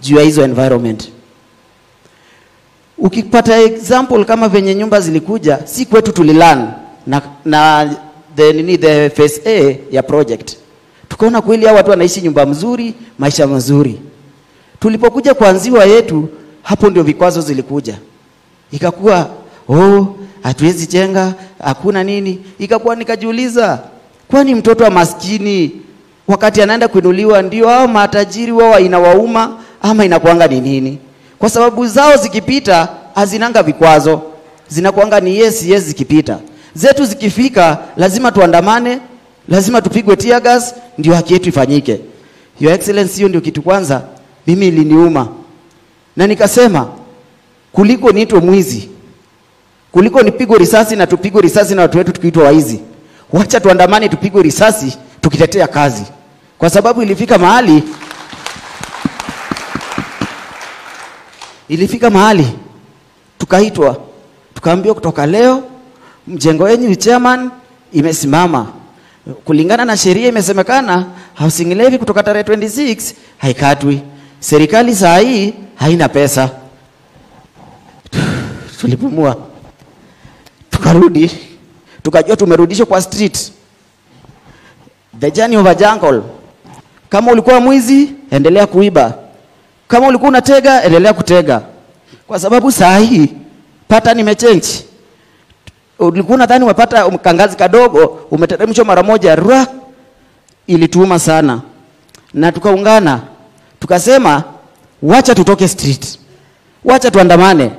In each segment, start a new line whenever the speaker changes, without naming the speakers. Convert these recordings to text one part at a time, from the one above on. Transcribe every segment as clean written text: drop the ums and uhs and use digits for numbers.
juu ya hizo environment. Ukipata example kama venye nyumba zilikuja, si kwetu tulilan na the phase A ya project. Tukaona kweli hao watu wanaishi nyumba mzuri, maisha mazuri. Tulipokuja kuanziwa yetu, hapo ndio vikwazo zilikuja. Ikakuwa hatuwezi jenga, hakuna nini. Ikakuwa nikajiuliza, kwani mtoto wa maskini wakati anaenda kuinuliwa ndio hao matajiri wao inawauma ama inakuanga ni nini? Kwa sababu zao zikipita hazinanga vikwazo, zinakuanga ni yes zikipita. Zetu zikifika lazima tuandamane, lazima tupigwe tear gas ndio haki yetu ifanyike. Your Excellency, hiyo ndio kitu kwanza mimi iliniuma. Na nikasema kuliko niitwe mwizi, kuliko nipigwe risasi na tupigwe risasi na watu wetu tukiitwa waizi, wacha tuandamane tupigwe risasi tukitetea kazi. Kwa sababu ilifika mahali tukaitwa, tukaambiwa kutoka leo mjengo wenu chairman imesimama. Kulingana na sheria imesemekana housing levy kutoka tarehe 26 haikatwi. Serikali saa hii haina pesa. Tulipumua. Tukarudi. Tukajua tumerudishwa kwa street. The journey of a jungle. Kama ulikuwa mwizi, endelea kuiba. Kama ulikuwa unatega, endelea kutega. Kwa sababu saa hii pattern imechange. Ulikuwa unadhani umepata mkangazi kadogo, umeteremshwa mara moja, ilituuma sana. Na tukaungana, tukasema wacha tutoke street. Wacha tuandamane.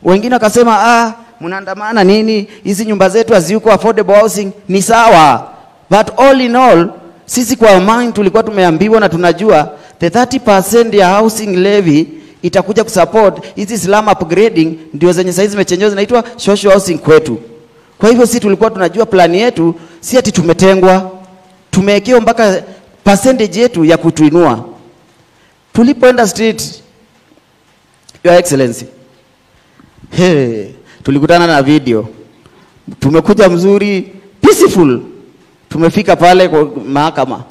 Wengine wakasema mnaandamana nini? Hizi nyumba zetu haziko affordable housing. Ni sawa. But all in all, sisi kwa mind tulikuwa tumeambiwa na tunajua the 30% ya housing levy itakuja kusupport hizi slum upgrading, ndio zenye saizi zimechangewa zinaitwa social housing kwetu. Kwa hivyo sisi tulikuwa tunajua plani yetu, si ati tumetengwa, tumewekewa mpaka percentage yetu ya kutuinua. Tulipoenda street, Your Excellency, tulikutana na video. Tumekuja mzuri, peaceful. Tumefika pale kwa mahakama.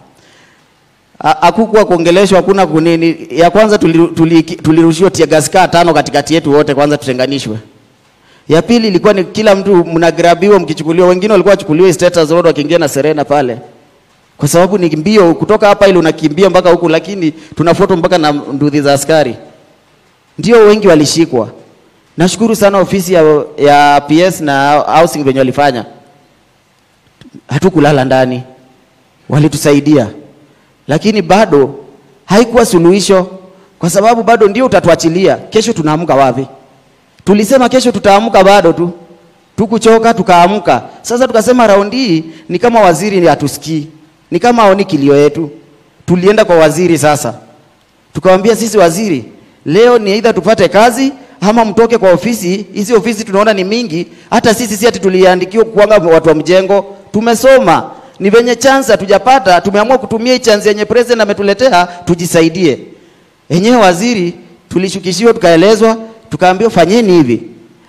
Hakukuwa kuongeleshwa, hakuna kunini. Ya kwanza tulirushiwa tear gas 5 katikati yetu wote, kwanza tutenganishwe. Ya pili ilikuwa ni kila mtu mnagrabiwa mkichukuliwa, wengine walikuwa wachukuliwa status road wakiingia na Serena pale. Kwa sababu ni mbio kutoka hapa ile unakimbia mpaka huku, lakini tunafuatwa mpaka na nduthi za askari. Ndio wengi walishikwa. Nashukuru sana ofisi ya PS na housing venye walifanya. Hatukulala ndani. Walitusaidia. Lakini bado haikuwa suluhisho, kwa sababu bado ndio utatuachilia. Kesho tunaamka wapi? Tulisema kesho tutaamka, bado tu tukuchoka tukaamka. Sasa tukasema raundi hii ni kama waziri ni hatusikii, ni kama aoni kilio yetu. Tulienda kwa waziri sasa, tukamwambia sisi waziri, leo ni either tupate kazi ama mtoke kwa ofisi. Hizi ofisi tunaona ni mingi, hata sisi si ati tuliandikiwa kuanga watu wa mjengo, tumesoma. Ni venye chance hatujapata, tumeamua kutumia hii chance yenye president ametuletea tujisaidie. Enyewe waziri tulishukishiwa, tukaelezwa, tukaambiwa fanyeni hivi.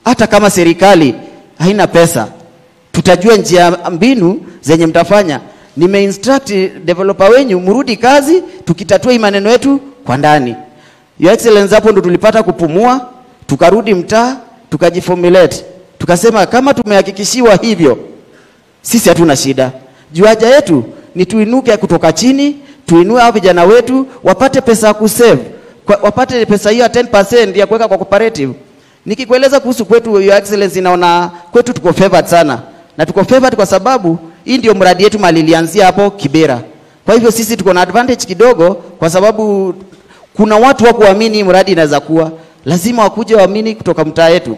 Hata kama serikali haina pesa, tutajua njia mbinu zenye mtafanya. Nimeinstruct developer wenyu mrudi kazi, tukitatua maneno yetu kwa ndani. Your Excellency, hapo ndo tulipata kupumua, tukarudi mtaa, tukajiformulate. Tukasema kama tumehakikishiwa hivyo, sisi hatuna shida. Juaja yetu ni tuinuke kutoka chini, tuinue hao vijana wetu wapate pesa ya kusave, wapate pesa hiyo 10% ya kuweka kwa cooperative. Nikikueleza kuhusu kwetu, Your Excellency, naona kwetu tuko favored sana. Na tuko favored kwa sababu hii ndio mradi yetu malilianzia hapo Kibera. Kwa hivyo sisi tuko na advantage kidogo, kwa sababu kuna watu wa kuamini mradi inaweza kuwa. Lazima wakuje waamini kutoka mtaa yetu.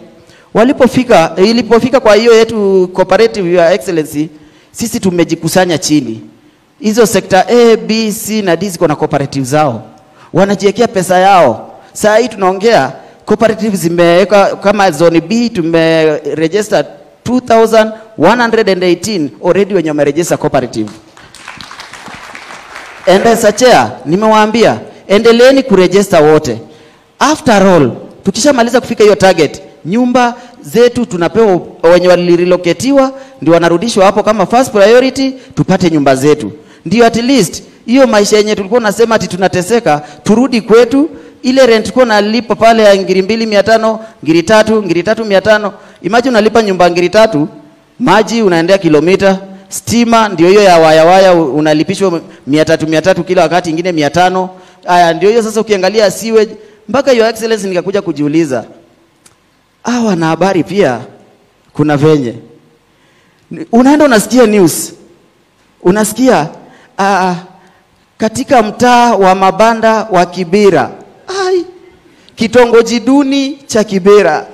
Ilipofika kwa hiyo yetu cooperative, Your Excellency, sisi tumejikusanya chini. Hizo sekta A, B, C na D ziko na cooperative zao. Wanajiwekea pesa yao. Saa hii tunaongea cooperative zimeweka kama zone B tumeregister 2118 already wenye wameregister cooperative. Sachea, nimewaambia endeleeni kuregister wote. After all, tukishamaliza kufika hiyo target, nyumba zetu tunapewa wenye walirelocatiwa ndio wanarudishwa hapo kama first priority, tupate nyumba zetu. Ndio at least hiyo maisha yenye tulikuwa nasema ati tunateseka, turudi kwetu, ile rent kwa nalipa pale ya 2,500, 3,000, 3,500. Imagine unalipa nyumba 3,000, maji unaendea kilomita, stima ndio hiyo ya waya unalipishwa 300 kila wakati, ingine 500. Haya ndio hiyo sasa ukiangalia sewage mpaka your excellence nikakuja kujiuliza. Hawa na habari pia kuna venye. Unaenda unasikia news. Unasikia katika mtaa wa mabanda wa Kibera. Kitongoji duni cha Kibera.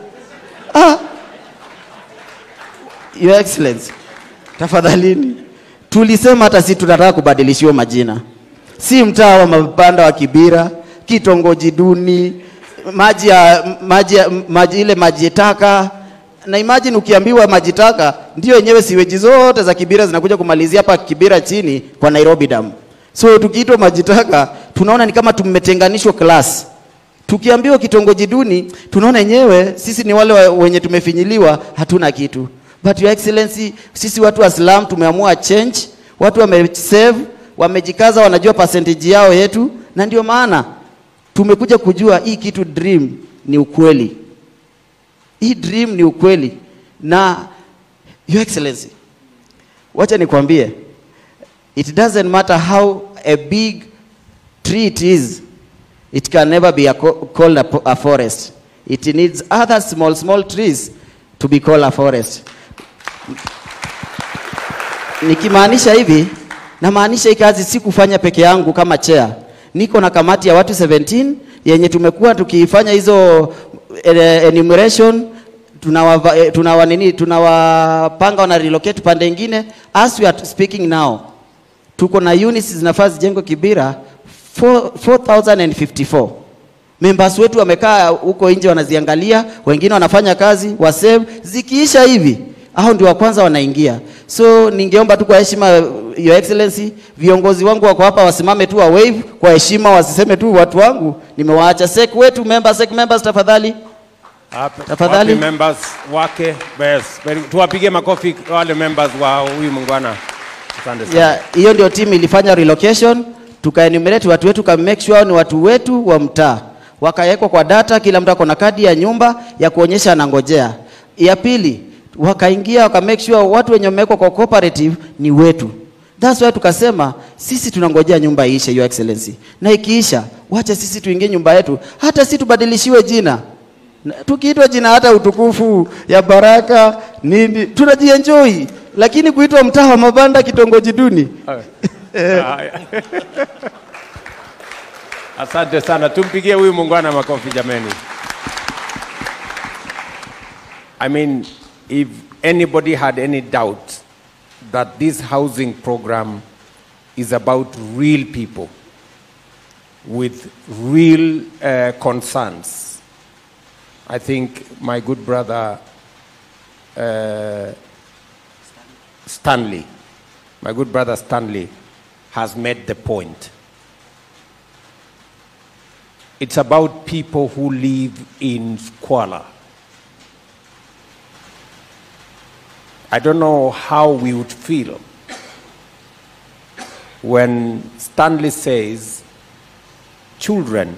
Your Excellency, tafadhalini. Tulisema hata si tunataka kubadilishiwa majina. Si mtaa wa mabanda wa Kibera, kitongoji duni, maji taka. Na imagine ukiambiwa maji taka, ndio yenyewe siweji zote za Kibera zinakuja kumalizia hapa Kibera chini kwa Nairobi Dam. So tukiitwa maji taka, tunaona ni kama tumetenganishwa class. Tukiambiwa kitongoji duni, tunaona yenyewe sisi ni wale wenye tumefinyiliwa, hatuna kitu. But Your Excellency, sisi watu wa Slum tumeamua change, watu wamesave, wamejikaza, wanajua percentage yao yetu, na ndio maana tumekuja kujua hii kitu dream ni ukweli. Hii dream ni ukweli. Na Your Excellency, wacha nikwambie, it doesn't matter how a big tree it is, it can never be called a forest. It needs other small trees to be called a forest. Nikimaanisha hivi, na maanisha hii kazi si kufanya peke yangu kama chair. Niko na kamati ya watu 17 yenye tumekuwa tukifanya hizo enumeration, tunawapanga wana relocate pande nyingine. As we are speaking now, tuko na units zinafaa jengo Kibera 4054. Members wetu wamekaa huko nje wanaziangalia, wengine wanafanya kazi, wasave, zikiisha hivi hao ndio wa kwanza wanaingia. So ningeomba tu kwa heshima Your Excellency, viongozi wangu wako hapa wasimame tu wa wave kwa heshima, wasiseme tu watu wangu nimewaacha. Sek wetu members tafadhali. Tafadhali
members wake best. Tuwapige makofi wale members wa huyu mungwana. Asante sana.
Yeah, hiyo ndio team ilifanya relocation, tukaenumerate watu wetu, kama make sure ni watu wetu wa mtaa. Wakawekwa kwa data, kila mtu ako na kadi ya nyumba ya kuonyesha anangojea. Ya pili, wakaingia waka make sure watu wenye wamewekwa kwa cooperative ni wetu. That's why tukasema sisi tunangojea nyumba iishe, Your Excellency. Na ikiisha, wacha sisi tuingie nyumba yetu. Hata sisi tubadilishiwe jina. Tukiitwa jina hata utukufu ya baraka nini, tunajienjoy. Lakini kuitwa mtaa wa mabanda kitongoji duni.
Asante sana. Tumpigie huyu mungwana makofi jameni. I mean, if anybody had any doubt that this housing program is about real people with real concerns, I think my good brother Stanley has made the point. It's about people who live in squalor. I don't know how we would feel when Stanley says children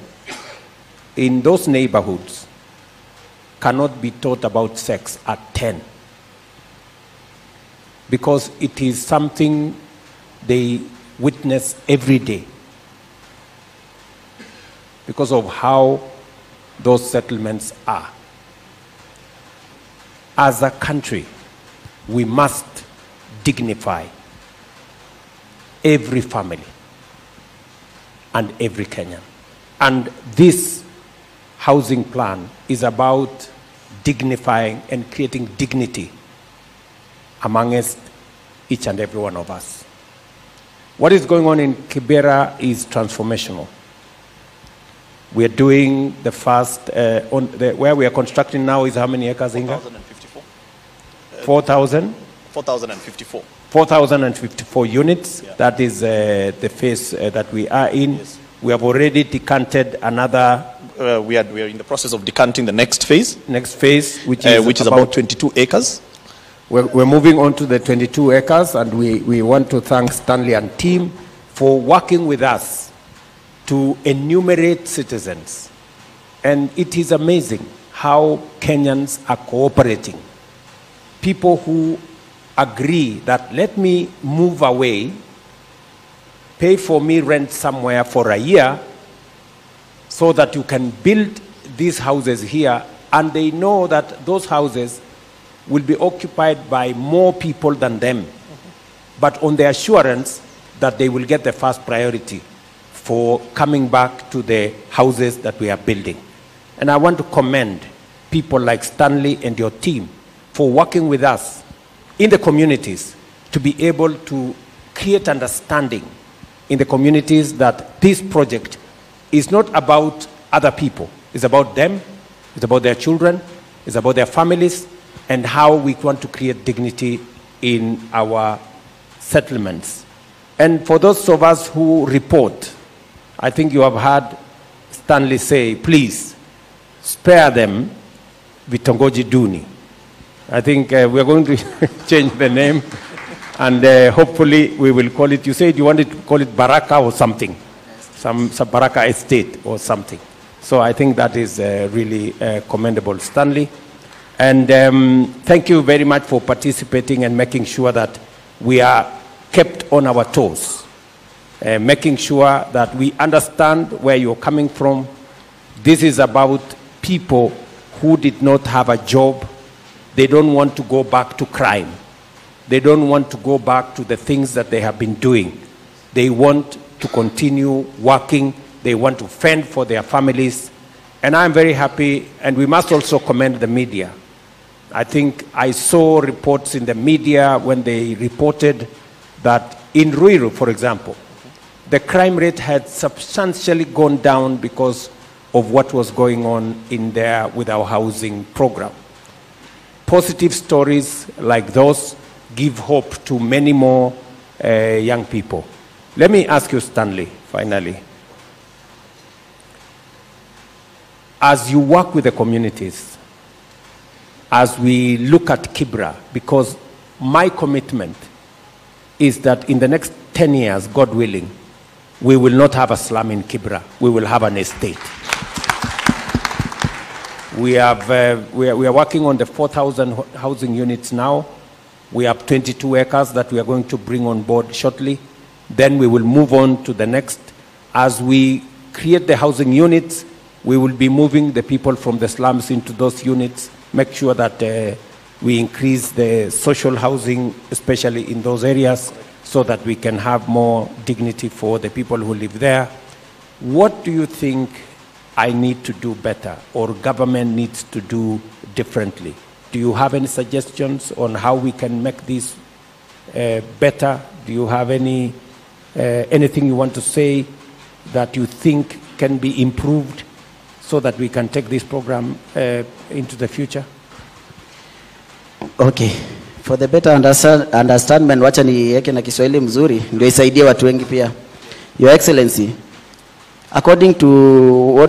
in those neighborhoods cannot be taught about sex at 10 because it is something they witness every day because of how those settlements are. As a country, we must dignify every family and every Kenyan. And this housing plan is about dignifying and creating dignity amongst each and every one of us. What is going on in Kibera is transformational. We are doing the first, where we are constructing now is how many acres, Inga?
4,054.
4,000?
4,054.
4,054 units.
Yeah.
That is the phase that we are in.
Yes.
We have already decanted another.
We are in the process of decanting the next phase.
Next phase, which is
about 22 acres.
We're moving on to the 22 acres, and we want to thank Stanley and team for working with us to enumerate citizens And it is amazing how Kenyans are cooperating. People who agree that let me move away, pay for me rent somewhere for a year so that you can build these houses here, and they know that those houses will be occupied by more people than them, but on the assurance that they will get the first priority for coming back to the houses that we are building. And I want to commend people like Stanley and your team for working with us in the communities to be able to create understanding in the communities that this project is not about other people. It's about them, it's about their children, it's about their families, and how we want to create dignity in our settlements. And for those of us who report, I think you have heard Stanley say, please, spare them Vitongoji Duni. I think we are going to change the name, and hopefully we will call it, you said you wanted to call it Baraka or something, some Baraka Estate or something. So I think that is really commendable, Stanley. And thank you very much for participating and making sure that we are kept on our toes, making sure that we understand where you're coming from. This is about people who did not have a job. They don't want to go back to crime. They don't want to go back to the things that they have been doing. They want to continue working. They want to fend for their families. And I'm very happy, and we must also commend the media. I think I saw reports in the media when they reported that in Ruiru, for example, the crime rate had substantially gone down because of what was going on in there with our housing program. Positive stories like those give hope to many more young people. Let me ask you, Stanley, finally. As you work with the communities, as we look at Kibera, because my commitment is that in the next 10 years, God willing, we will not have a slum in Kibera. We will have an estate. We are working on the 4,000 housing units now. We have 22 acres that we are going to bring on board shortly. Then we will move on to the next. As we create the housing units, we will be moving the people from the slums into those units, make sure that we increase the social housing, especially in those areas, so that we can have more dignity for the people who live there. What do you think I need to do better, or government needs to do differently? Do you have any suggestions on how we can make this better? Do you have anything you want to say that you think can be improved so that we can take this program into the future?
Okay. For the better understanding, wacha niweke na Kiswahili mzuri ndio isaidie watu wengi pia. Your Excellency, according to what